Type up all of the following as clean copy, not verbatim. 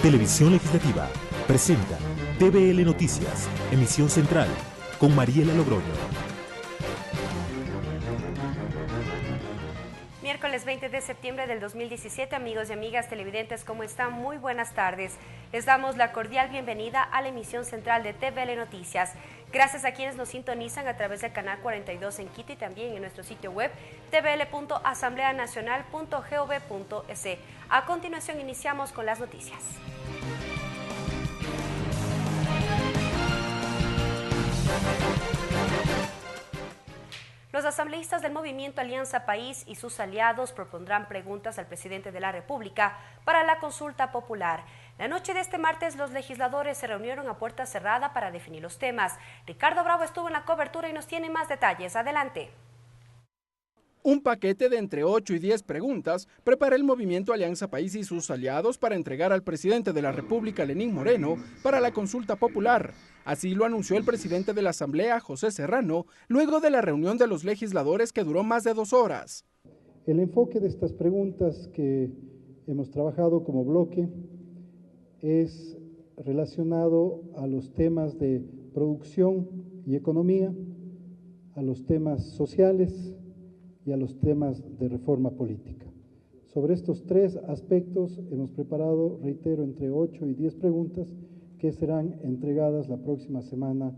Televisión Legislativa presenta TVL Noticias, emisión central, con Mariela Logroño. Miércoles 20 de septiembre del 2017, amigos y amigas televidentes, ¿cómo están? Muy buenas tardes. Les damos la cordial bienvenida a la emisión central de TVL Noticias. Gracias a quienes nos sintonizan a través del canal 42 en Quito y también en nuestro sitio web tvl.asambleanacional.gov.es. A continuación iniciamos con las noticias. Los asambleístas del Movimiento Alianza País y sus aliados propondrán preguntas al presidente de la República para la consulta popular. La noche de este martes, los legisladores se reunieron a puerta cerrada para definir los temas. Ricardo Bravo estuvo en la cobertura y nos tiene más detalles. Adelante. Un paquete de entre 8 y 10 preguntas prepara el Movimiento Alianza País y sus aliados para entregar al presidente de la República, Lenín Moreno, para la consulta popular. Así lo anunció el presidente de la Asamblea, José Serrano, luego de la reunión de los legisladores que duró más de 2 horas. El enfoque de estas preguntas que hemos trabajado como bloque es relacionado a los temas de producción y economía, a los temas sociales y a los temas de reforma política. Sobre estos 3 aspectos hemos preparado, reitero, entre 8 y 10 preguntas que serán entregadas la próxima semana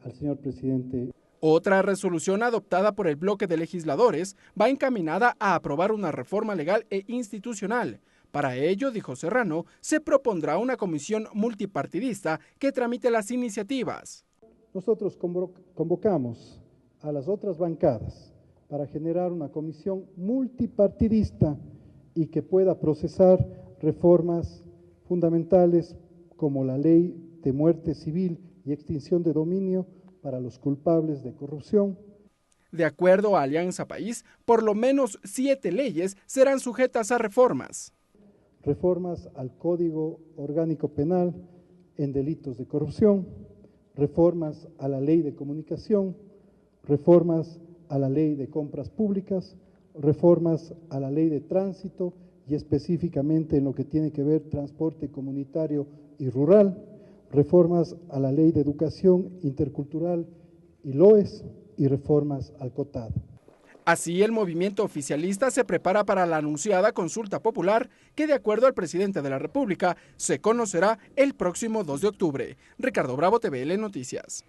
al señor presidente. Otra resolución adoptada por el bloque de legisladores va encaminada a aprobar una reforma legal e institucional. Para ello, dijo Serrano, se propondrá una comisión multipartidista que tramite las iniciativas. Nosotros convocamos a las otras bancadas para generar una comisión multipartidista y que pueda procesar reformas fundamentales como la ley de muerte civil y extinción de dominio para los culpables de corrupción. De acuerdo a Alianza País, por lo menos 7 leyes serán sujetas a reformas. Reformas al Código Orgánico Penal en delitos de corrupción, reformas a la Ley de Comunicación, reformas a la Ley de Compras Públicas, reformas a la Ley de Tránsito y específicamente en lo que tiene que ver transporte comunitario y rural, reformas a la Ley de Educación Intercultural y LOES y reformas al COTAD. Así, el movimiento oficialista se prepara para la anunciada consulta popular que, de acuerdo al presidente de la República, se conocerá el próximo 2 de octubre. Ricardo Bravo, TVL Noticias.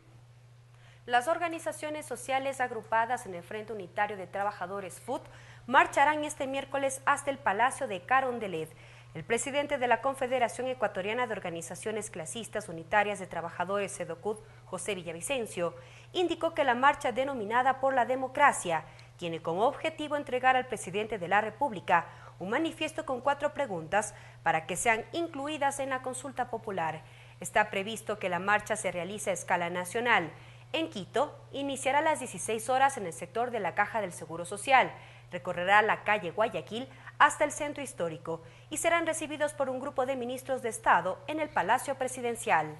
Las organizaciones sociales agrupadas en el Frente Unitario de Trabajadores FUT marcharán este miércoles hasta el Palacio de Carondelet. El presidente de la Confederación Ecuatoriana de Organizaciones Clasistas Unitarias de Trabajadores, CEDOCUT, José Villavicencio, indicó que la marcha denominada por la democracia tiene como objetivo entregar al presidente de la República un manifiesto con 4 preguntas para que sean incluidas en la consulta popular. Está previsto que la marcha se realice a escala nacional. En Quito, iniciará a las 16 horas en el sector de la Caja del Seguro Social, recorrerá la calle Guayaquil hasta el centro histórico y serán recibidos por un grupo de ministros de Estado en el Palacio Presidencial.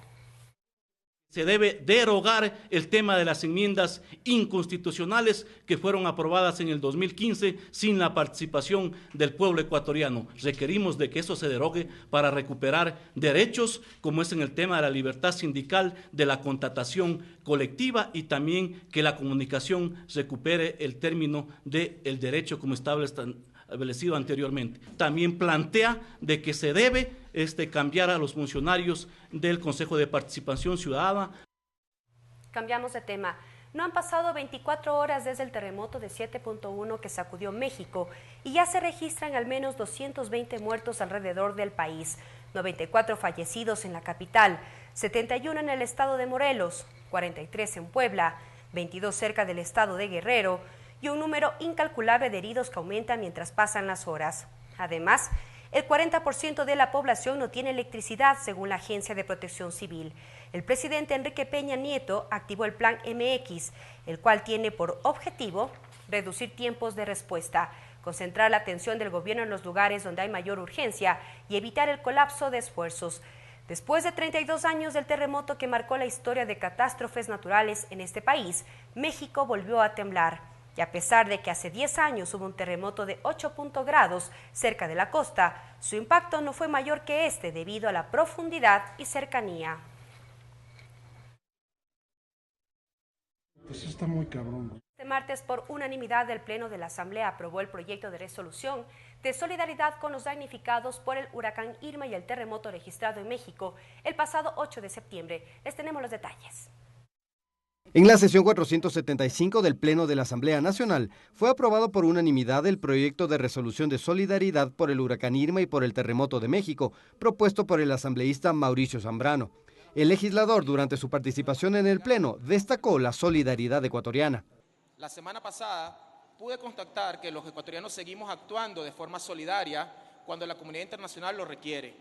Se debe derogar el tema de las enmiendas inconstitucionales que fueron aprobadas en el 2015 sin la participación del pueblo ecuatoriano. Requerimos de que eso se derogue para recuperar derechos, como es en el tema de la libertad sindical, de la contratación colectiva y también que la comunicación recupere el término del derecho como establecido anteriormente. También plantea de que se debe cambiar a los funcionarios del Consejo de Participación Ciudadana. Cambiamos de tema. No han pasado 24 horas desde el terremoto de 7.1 que sacudió México y ya se registran al menos 220 muertos alrededor del país, 94 fallecidos en la capital, 71 en el estado de Morelos, 43 en Puebla, 22 cerca del estado de Guerrero y un número incalculable de heridos que aumenta mientras pasan las horas. Además, el 40% de la población no tiene electricidad, según la Agencia de Protección Civil. El presidente Enrique Peña Nieto activó el Plan MX, el cual tiene por objetivo reducir tiempos de respuesta, concentrar la atención del gobierno en los lugares donde hay mayor urgencia y evitar el colapso de esfuerzos. Después de 32 años del terremoto que marcó la historia de catástrofes naturales en este país, México volvió a temblar. Y a pesar de que hace 10 años hubo un terremoto de 8 grados cerca de la costa, su impacto no fue mayor que este debido a la profundidad y cercanía. Pues está muy cabrón. Este martes, por unanimidad, el Pleno de la Asamblea aprobó el proyecto de resolución de solidaridad con los damnificados por el huracán Irma y el terremoto registrado en México el pasado 8 de septiembre. Les tenemos los detalles. En la sesión 475 del Pleno de la Asamblea Nacional fue aprobado por unanimidad el proyecto de resolución de solidaridad por el huracán Irma y por el terremoto de México, propuesto por el asambleísta Mauricio Zambrano. El legislador, durante su participación en el Pleno, destacó la solidaridad ecuatoriana. La semana pasada pude constatar que los ecuatorianos seguimos actuando de forma solidaria cuando la comunidad internacional lo requiere.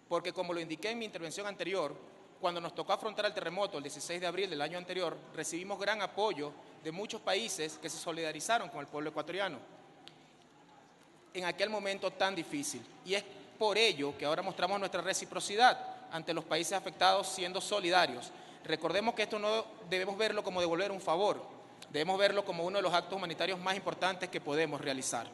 Porque como lo indiqué en mi intervención anterior, cuando nos tocó afrontar el terremoto el 16 de abril del año anterior, recibimos gran apoyo de muchos países que se solidarizaron con el pueblo ecuatoriano en aquel momento tan difícil. Y es por ello que ahora mostramos nuestra reciprocidad ante los países afectados siendo solidarios. Recordemos que esto no debemos verlo como devolver un favor, debemos verlo como uno de los actos humanitarios más importantes que podemos realizar.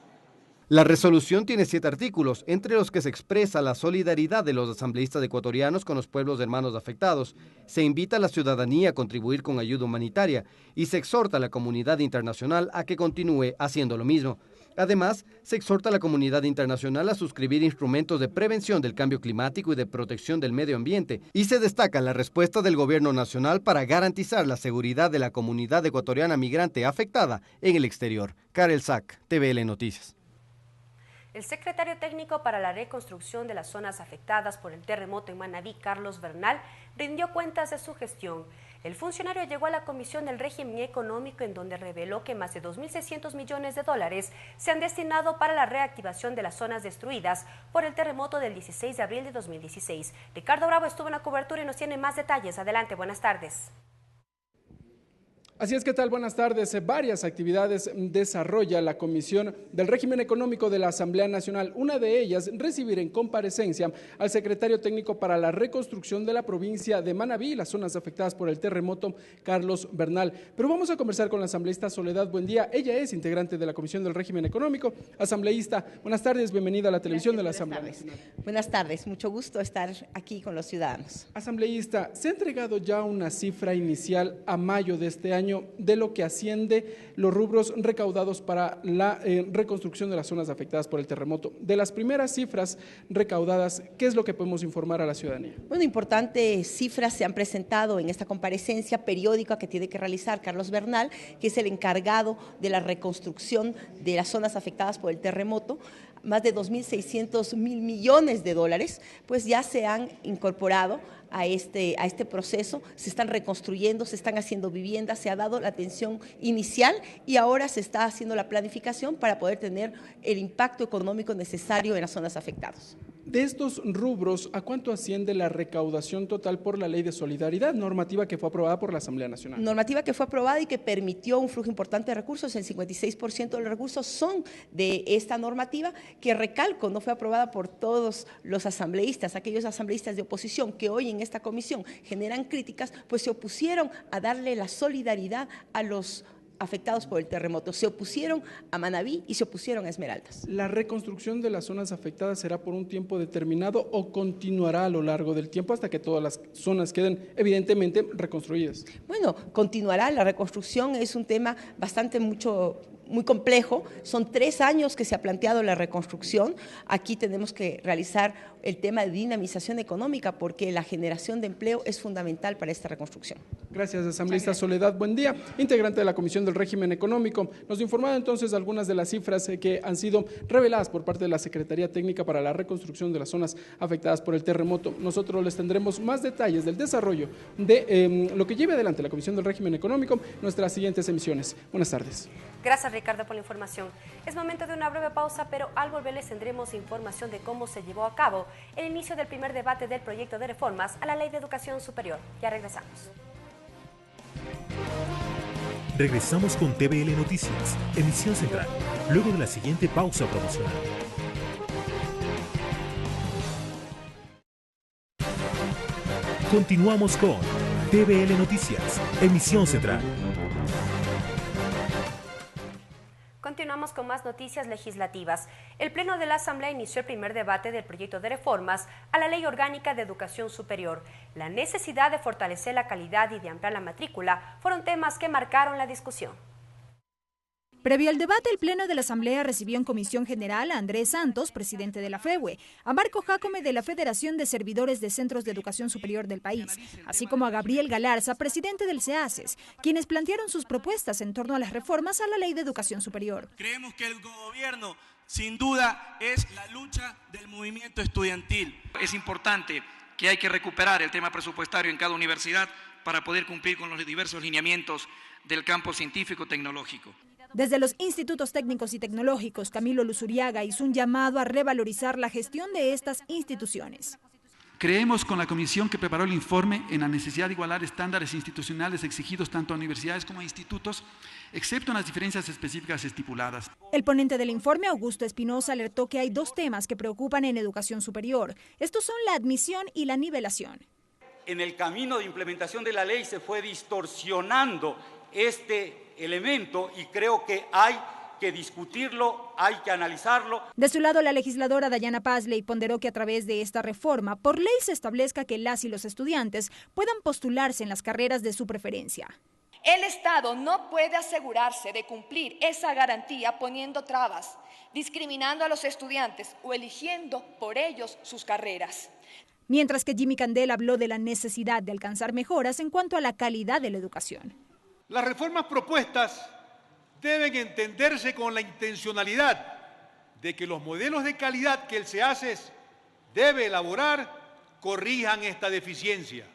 La resolución tiene 7 artículos, entre los que se expresa la solidaridad de los asambleístas ecuatorianos con los pueblos hermanos afectados. Se invita a la ciudadanía a contribuir con ayuda humanitaria y se exhorta a la comunidad internacional a que continúe haciendo lo mismo. Además, se exhorta a la comunidad internacional a suscribir instrumentos de prevención del cambio climático y de protección del medio ambiente, y se destaca la respuesta del gobierno nacional para garantizar la seguridad de la comunidad ecuatoriana migrante afectada en el exterior. Karel Sack, TVL Noticias. El secretario técnico para la reconstrucción de las zonas afectadas por el terremoto en Manabí, Carlos Bernal, rindió cuentas de su gestión. El funcionario llegó a la Comisión del Régimen Económico, en donde reveló que más de 2.600 millones de dólares se han destinado para la reactivación de las zonas destruidas por el terremoto del 16 de abril de 2016. Ricardo Bravo estuvo en la cobertura y nos tiene más detalles. Adelante, buenas tardes. Así es, ¿qué tal? Buenas tardes. Varias actividades desarrolla la Comisión del Régimen Económico de la Asamblea Nacional. Una de ellas, recibir en comparecencia al secretario técnico para la reconstrucción de la provincia de Manabí y las zonas afectadas por el terremoto, Carlos Bernal. Pero vamos a conversar con la asambleísta Soledad Buendía. Ella es integrante de la Comisión del Régimen Económico. Asambleísta, buenas tardes, bienvenida a la televisión de la Asamblea Nacional. Buenas tardes, mucho gusto estar aquí con los ciudadanos. Asambleísta, ¿se ha entregado ya una cifra inicial a mayo de este año de lo que asciende los rubros recaudados para la reconstrucción de las zonas afectadas por el terremoto? De las primeras cifras recaudadas, ¿qué es lo que podemos informar a la ciudadanía? Bueno, importantes cifras se han presentado en esta comparecencia periódica que tiene que realizar Carlos Bernal, que es el encargado de la reconstrucción de las zonas afectadas por el terremoto. Más de 2.600 millones de dólares, pues ya se han incorporado a este proceso, se están reconstruyendo, se están haciendo viviendas, se ha dado la atención inicial y ahora se está haciendo la planificación para poder tener el impacto económico necesario en las zonas afectadas. De estos rubros, ¿a cuánto asciende la recaudación total por la Ley de Solidaridad, normativa que fue aprobada por la Asamblea Nacional? Normativa que fue aprobada y que permitió un flujo importante de recursos. El 56% de los recursos son de esta normativa, que recalco, no fue aprobada por todos los asambleístas. Aquellos asambleístas de oposición que hoy en esta comisión generan críticas, pues se opusieron a darle la solidaridad a los afectados por el terremoto, se opusieron a Manabí y se opusieron a Esmeraldas. ¿La reconstrucción de las zonas afectadas será por un tiempo determinado o continuará a lo largo del tiempo hasta que todas las zonas queden evidentemente reconstruidas? Bueno, continuará, la reconstrucción es un tema muy complejo, son 3 años que se ha planteado la reconstrucción. Aquí tenemos que realizar el tema de dinamización económica porque la generación de empleo es fundamental para esta reconstrucción. Gracias, asambleísta Soledad Buendía, integrante de la Comisión del Régimen Económico. Nos informaba entonces algunas de las cifras que han sido reveladas por parte de la Secretaría Técnica para la Reconstrucción de las zonas afectadas por el terremoto. Nosotros les tendremos más detalles del desarrollo de lo que lleve adelante la Comisión del Régimen Económico en nuestras siguientes emisiones. Buenas tardes. Gracias, Ricardo, por la información. Es momento de una breve pausa, pero al volver les tendremos información de cómo se llevó a cabo el inicio del primer debate del proyecto de reformas a la Ley de Educación Superior. Ya regresamos. Regresamos con TVL Noticias, emisión central, luego de la siguiente pausa promocional. Continuamos con TVL Noticias, emisión central. continuamos con más noticias legislativas. El Pleno de la Asamblea inició el primer debate del proyecto de reformas a la Ley Orgánica de Educación Superior. La necesidad de fortalecer la calidad y de ampliar la matrícula fueron temas que marcaron la discusión. Previo al debate, el Pleno de la Asamblea recibió en Comisión General a Andrés Santos, presidente de la FEWE, a Marco Jácome de la Federación de Servidores de Centros de Educación Superior del país, así como a Gabriel Galarza, presidente del SEACES, quienes plantearon sus propuestas en torno a las reformas a la Ley de Educación Superior. Creemos que el gobierno, sin duda, es la lucha del movimiento estudiantil. Es importante que hay que recuperar el tema presupuestario en cada universidad para poder cumplir con los diversos lineamientos del campo científico-tecnológico. Desde los institutos técnicos y tecnológicos, Camilo Luzuriaga hizo un llamado a revalorizar la gestión de estas instituciones. Creemos con la comisión que preparó el informe en la necesidad de igualar estándares institucionales exigidos tanto a universidades como a institutos, excepto en las diferencias específicas estipuladas. El ponente del informe, Augusto Espinosa, alertó que hay dos temas que preocupan en educación superior. Estos son la admisión y la nivelación. En el camino de implementación de la ley se fue distorsionando este elemento y creo que hay que discutirlo, hay que analizarlo. De su lado, la legisladora Dayana Pazley ponderó que a través de esta reforma, por ley se establezca que las y los estudiantes puedan postularse en las carreras de su preferencia. El Estado no puede asegurarse de cumplir esa garantía poniendo trabas, discriminando a los estudiantes o eligiendo por ellos sus carreras. Mientras que Jimmy Candela habló de la necesidad de alcanzar mejoras en cuanto a la calidad de la educación. Las reformas propuestas deben entenderse con la intencionalidad de que los modelos de calidad que el SEACES debe elaborar corrijan esta deficiencia.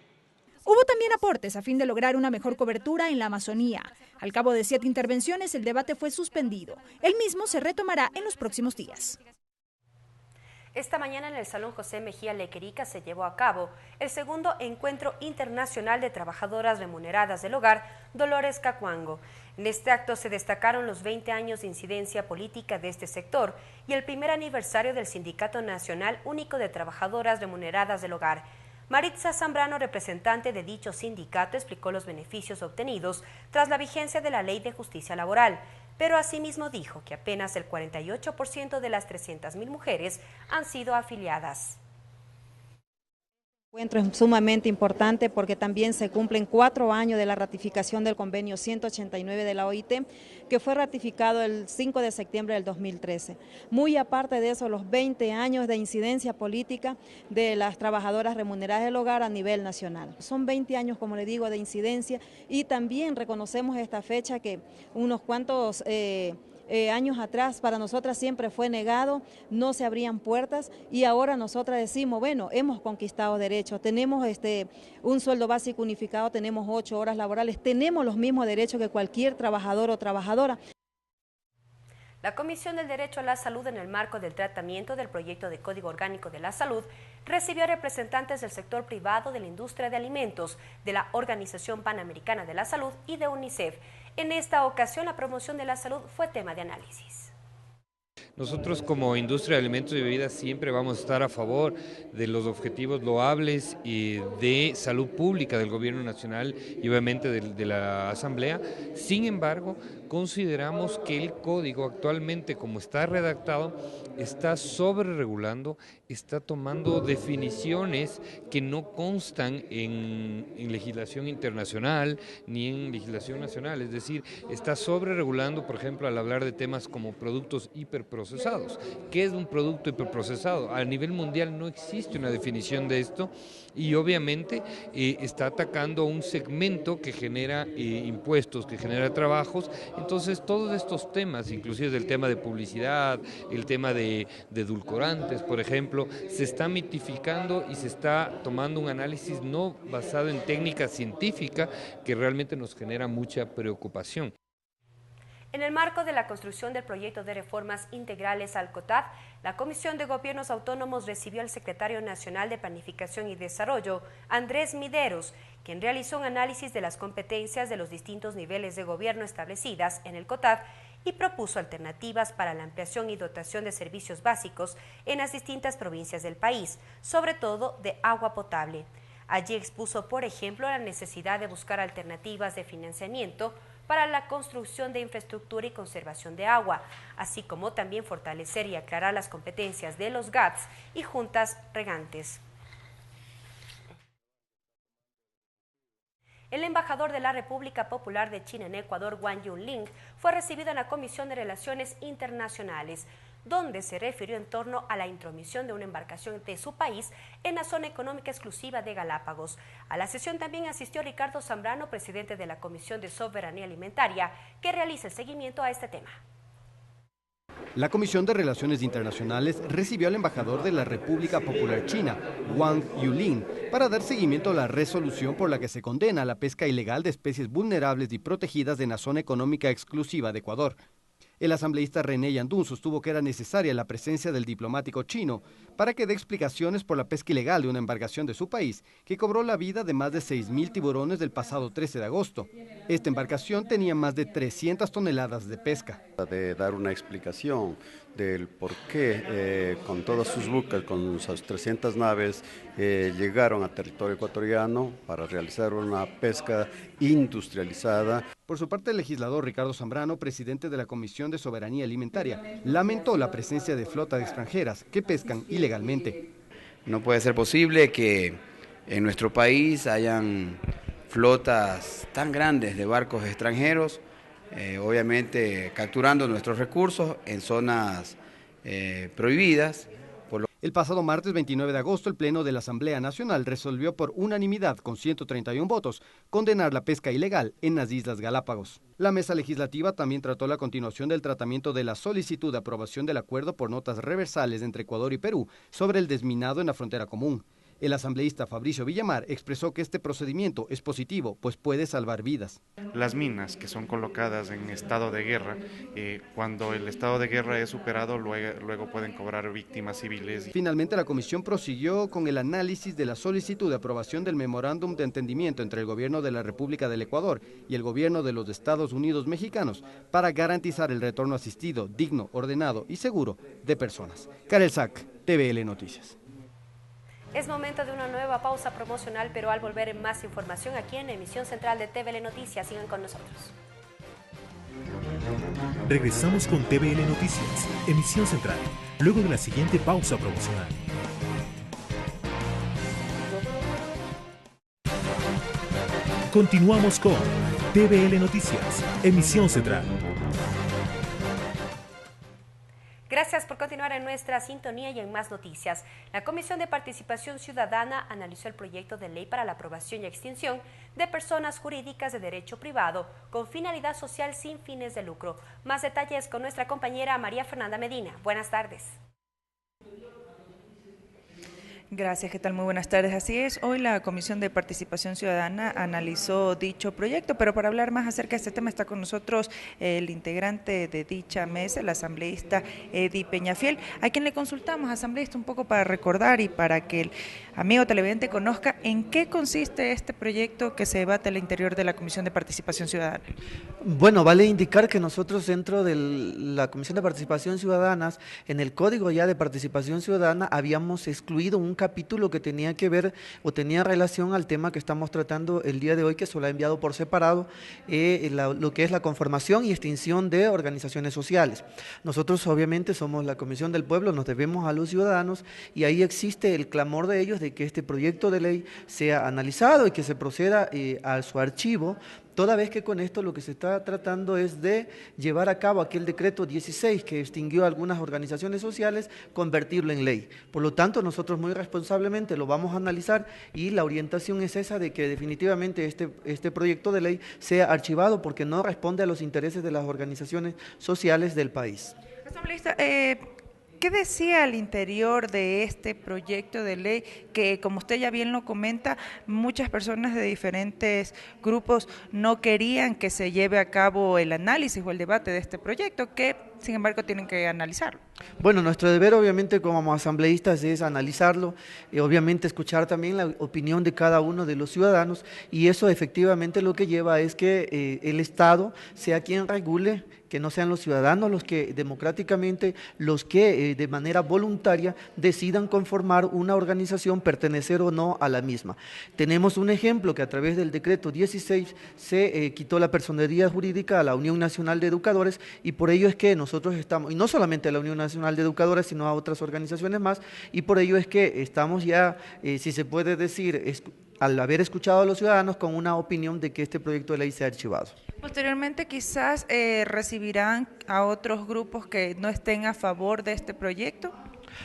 Hubo también aportes a fin de lograr una mejor cobertura en la Amazonía. Al cabo de 7 intervenciones, el debate fue suspendido. El mismo se retomará en los próximos días. Esta mañana en el Salón José Mejía Lequerica se llevó a cabo el segundo Encuentro Internacional de Trabajadoras Remuneradas del Hogar, Dolores Cacuango. En este acto se destacaron los 20 años de incidencia política de este sector y el primer aniversario del Sindicato Nacional Único de Trabajadoras Remuneradas del Hogar. Maritza Zambrano, representante de dicho sindicato, explicó los beneficios obtenidos tras la vigencia de la Ley de Justicia Laboral, pero asimismo dijo que apenas el 48% de las 300.000 mujeres han sido afiliadas. El encuentro es sumamente importante porque también se cumplen 4 años de la ratificación del convenio 189 de la OIT, que fue ratificado el 5 de septiembre del 2013. Muy aparte de eso, los 20 años de incidencia política de las trabajadoras remuneradas del hogar a nivel nacional. Son 20 años, como le digo, de incidencia y también reconocemos esta fecha que unos cuantos años atrás para nosotras siempre fue negado, no se abrían puertas y ahora nosotras decimos, bueno, hemos conquistado derechos, tenemos un sueldo básico unificado, tenemos 8 horas laborales, tenemos los mismos derechos que cualquier trabajador o trabajadora. La Comisión del Derecho a la Salud, en el marco del tratamiento del proyecto de Código Orgánico de la Salud, recibió a representantes del sector privado, de la industria de alimentos, de la Organización Panamericana de la Salud y de UNICEF. En esta ocasión, la promoción de la salud fue tema de análisis. Nosotros como industria de alimentos y bebidas siempre vamos a estar a favor de los objetivos loables y de salud pública del Gobierno Nacional y obviamente de la Asamblea. Sin embargo, consideramos que el código actualmente, como está redactado, está sobreregulando, está tomando definiciones que no constan en legislación internacional ni en legislación nacional, es decir, está sobreregulando, por ejemplo, al hablar de temas como productos hiperprocesados. ¿Qué es un producto hiperprocesado? A nivel mundial no existe una definición de esto y obviamente está atacando un segmento que genera impuestos, que genera trabajos. Entonces todos estos temas, inclusive el tema de publicidad, el tema de edulcorantes, por ejemplo, se está mitificando y se está tomando un análisis no basado en técnica científica que realmente nos genera mucha preocupación. En el marco de la construcción del proyecto de reformas integrales al COTAD, la Comisión de Gobiernos Autónomos recibió al secretario nacional de Planificación y Desarrollo, Andrés Mideros, quien realizó un análisis de las competencias de los distintos niveles de gobierno establecidas en el COTAD y propuso alternativas para la ampliación y dotación de servicios básicos en las distintas provincias del país, sobre todo de agua potable. Allí expuso, por ejemplo, la necesidad de buscar alternativas de financiamiento para la construcción de infraestructura y conservación de agua, así como también fortalecer y aclarar las competencias de los GATS y juntas regantes. El embajador de la República Popular de China en Ecuador, Wang Yunling, fue recibido en la Comisión de Relaciones Internacionales, donde se refirió en torno a la intromisión de una embarcación de su país en la zona económica exclusiva de Galápagos. A la sesión también asistió Ricardo Zambrano, presidente de la Comisión de Soberanía Alimentaria, que realiza el seguimiento a este tema. La Comisión de Relaciones Internacionales recibió al embajador de la República Popular China, Wang Yunling, para dar seguimiento a la resolución por la que se condena la pesca ilegal de especies vulnerables y protegidas en la zona económica exclusiva de Ecuador. El asambleísta René Yandún sostuvo que era necesaria la presencia del diplomático chino para que dé explicaciones por la pesca ilegal de una embarcación de su país que cobró la vida de más de 6.000 tiburones del pasado 13 de agosto. Esta embarcación tenía más de 300 toneladas de pesca. De dar una explicación del por qué con todas sus buques, con sus 300 naves, llegaron a territorio ecuatoriano para realizar una pesca industrializada. Por su parte, el legislador Ricardo Zambrano, presidente de la Comisión de Soberanía Alimentaria, lamentó la presencia de flotas extranjeras que pescan ilegalmente. No puede ser posible que en nuestro país hayan flotas tan grandes de barcos extranjeros, obviamente capturando nuestros recursos en zonas prohibidas. El pasado martes 29 de agosto, el Pleno de la Asamblea Nacional resolvió por unanimidad, con 131 votos, condenar la pesca ilegal en las Islas Galápagos. La mesa legislativa también trató la continuación del tratamiento de la solicitud de aprobación del acuerdo por notas reversales entre Ecuador y Perú sobre el desminado en la frontera común. El asambleísta Fabricio Villamar expresó que este procedimiento es positivo, pues puede salvar vidas. Las minas que son colocadas en estado de guerra, cuando el estado de guerra es superado, luego pueden cobrar víctimas civiles. Finalmente, la comisión prosiguió con el análisis de la solicitud de aprobación del memorándum de entendimiento entre el gobierno de la República del Ecuador y el gobierno de los Estados Unidos mexicanos para garantizar el retorno asistido, digno, ordenado y seguro de personas. Karel Sack, TVL Noticias. Es momento de una nueva pausa promocional, pero al volver más información aquí en Emisión Central de TVL Noticias. Sigan con nosotros. Regresamos con TVL Noticias, Emisión Central, luego de la siguiente pausa promocional. Continuamos con TVL Noticias, Emisión Central. Gracias por continuar en nuestra sintonía y en más noticias. La Comisión de Participación Ciudadana analizó el proyecto de ley para la aprobación y extinción de personas jurídicas de derecho privado con finalidad social sin fines de lucro. Más detalles con nuestra compañera María Fernanda Medina. Buenas tardes. Gracias, ¿qué tal? Muy buenas tardes. Así es, hoy la Comisión de Participación Ciudadana analizó dicho proyecto, pero para hablar más acerca de este tema está con nosotros el integrante de dicha mesa, el asambleísta Eddie Peñafiel, a quien le consultamos, asambleísta, un poco para recordar y para que el amigo televidente conozca en qué consiste este proyecto que se debate al interior de la Comisión de Participación Ciudadana. Bueno, vale indicar que nosotros dentro de la Comisión de Participación Ciudadana, en el Código ya de Participación Ciudadana, habíamos excluido un capítulo que tenía que ver o tenía relación al tema que estamos tratando el día de hoy, que se lo ha enviado por separado, lo que es la conformación y extinción de organizaciones sociales. Nosotros obviamente somos la Comisión del Pueblo, nos debemos a los ciudadanos y ahí existe el clamor de ellos de que este proyecto de ley sea analizado y que se proceda a su archivo, toda vez que con esto lo que se está tratando es de llevar a cabo aquel decreto 16 que extinguió algunas organizaciones sociales, convertirlo en ley. Por lo tanto, nosotros muy responsablemente lo vamos a analizar y la orientación es esa de que definitivamente este proyecto de ley sea archivado porque no responde a los intereses de las organizaciones sociales del país. Asambleísta, ¿qué decía al interior de este proyecto de ley que, como usted ya bien lo comenta, muchas personas de diferentes grupos no querían que se lleve a cabo el análisis o el debate de este proyecto, que sin embargo tienen que analizarlo. Bueno, nuestro deber obviamente como asambleístas es analizarlo, obviamente escuchar también la opinión de cada uno de los ciudadanos, y eso efectivamente lo que lleva es que el Estado sea quien regule, que no sean los ciudadanos los que democráticamente, los que de manera voluntaria decidan conformar una organización, pertenecer o no a la misma. Tenemos un ejemplo que a través del decreto 16 se quitó la personería jurídica a la Unión Nacional de Educadores, y por ello es que nosotros estamos, y no solamente a la Unión Nacional de Educadores, sino a otras organizaciones más, y por ello es que estamos ya, si se puede decir, al haber escuchado a los ciudadanos, con una opinión de que este proyecto de ley sea archivado. Posteriormente quizás recibirán a otros grupos que no estén a favor de este proyecto.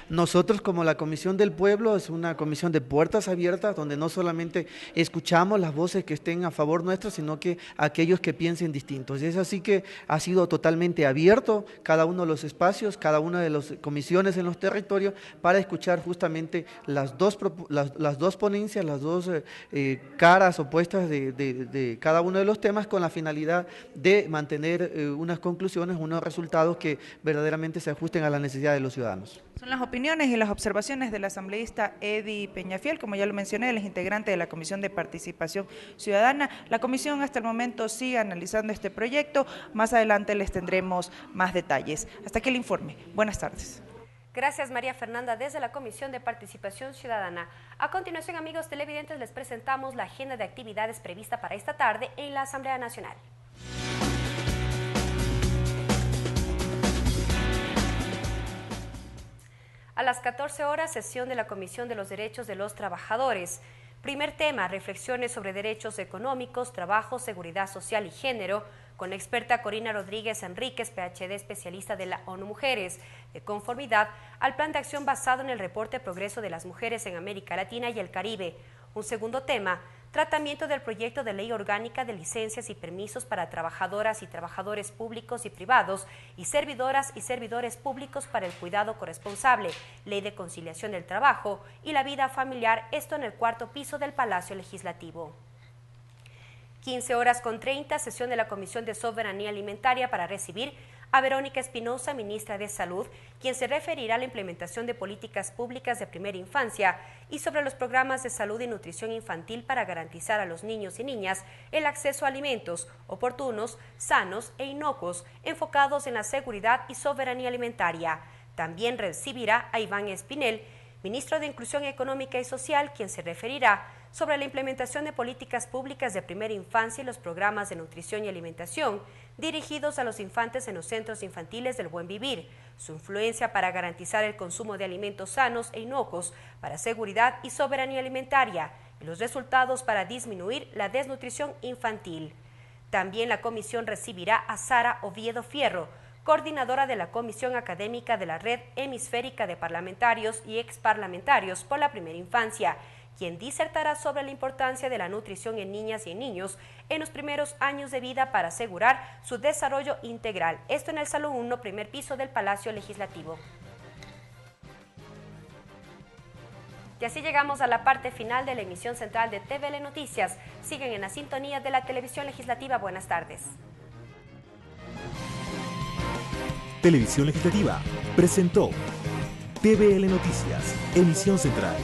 Nosotros como la Comisión del Pueblo es una comisión de puertas abiertas donde no solamente escuchamos las voces que estén a favor nuestro, sino que aquellos que piensen distintos. Es así que ha sido totalmente abierto cada uno de los espacios, cada una de las comisiones en los territorios para escuchar justamente las dos ponencias, las dos caras opuestas de cada uno de los temas, con la finalidad de mantener unas conclusiones, unos resultados que verdaderamente se ajusten a la necesidad de los ciudadanos. Son las opiniones y las observaciones del asambleísta Eddie Peñafiel, como ya lo mencioné, él es integrante de la Comisión de Participación Ciudadana. La comisión hasta el momento sigue analizando este proyecto, más adelante les tendremos más detalles. Hasta aquí el informe. Buenas tardes. Gracias, María Fernanda, desde la Comisión de Participación Ciudadana. A continuación, amigos televidentes, les presentamos la agenda de actividades prevista para esta tarde en la Asamblea Nacional. A las 14 horas, sesión de la Comisión de los Derechos de los Trabajadores. Primer tema, reflexiones sobre derechos económicos, trabajo, seguridad social y género, con la experta Corina Rodríguez Enríquez, PhD, especialista de la ONU Mujeres, de conformidad al Plan de Acción basado en el Reporte Progreso de las Mujeres en América Latina y el Caribe. Un segundo tema, tratamiento del proyecto de ley orgánica de licencias y permisos para trabajadoras y trabajadores públicos y privados y servidoras y servidores públicos para el cuidado corresponsable, ley de conciliación del trabajo y la vida familiar, esto en el cuarto piso del Palacio Legislativo. 15:30, sesión de la Comisión de Soberanía Alimentaria para recibir a Verónica Espinosa, ministra de Salud, quien se referirá a la implementación de políticas públicas de primera infancia y sobre los programas de salud y nutrición infantil para garantizar a los niños y niñas el acceso a alimentos oportunos, sanos e inocuos, enfocados en la seguridad y soberanía alimentaria. También recibirá a Iván Espinel, ministro de Inclusión Económica y Social, quien se referirá sobre la implementación de políticas públicas de primera infancia y los programas de nutrición y alimentación dirigidos a los infantes en los centros infantiles del Buen Vivir, su influencia para garantizar el consumo de alimentos sanos e inocuos para seguridad y soberanía alimentaria y los resultados para disminuir la desnutrición infantil. También la comisión recibirá a Sara Oviedo Fierro, coordinadora de la Comisión Académica de la Red Hemisférica de Parlamentarios y Exparlamentarios por la Primera Infancia, quien disertará sobre la importancia de la nutrición en niñas y en niños en los primeros años de vida para asegurar su desarrollo integral. Esto en el Salón 1, primer piso del Palacio Legislativo. Y así llegamos a la parte final de la emisión central de TVL Noticias. Siguen en la sintonía de la televisión legislativa. Buenas tardes. Televisión Legislativa presentó TVL Noticias, emisión central.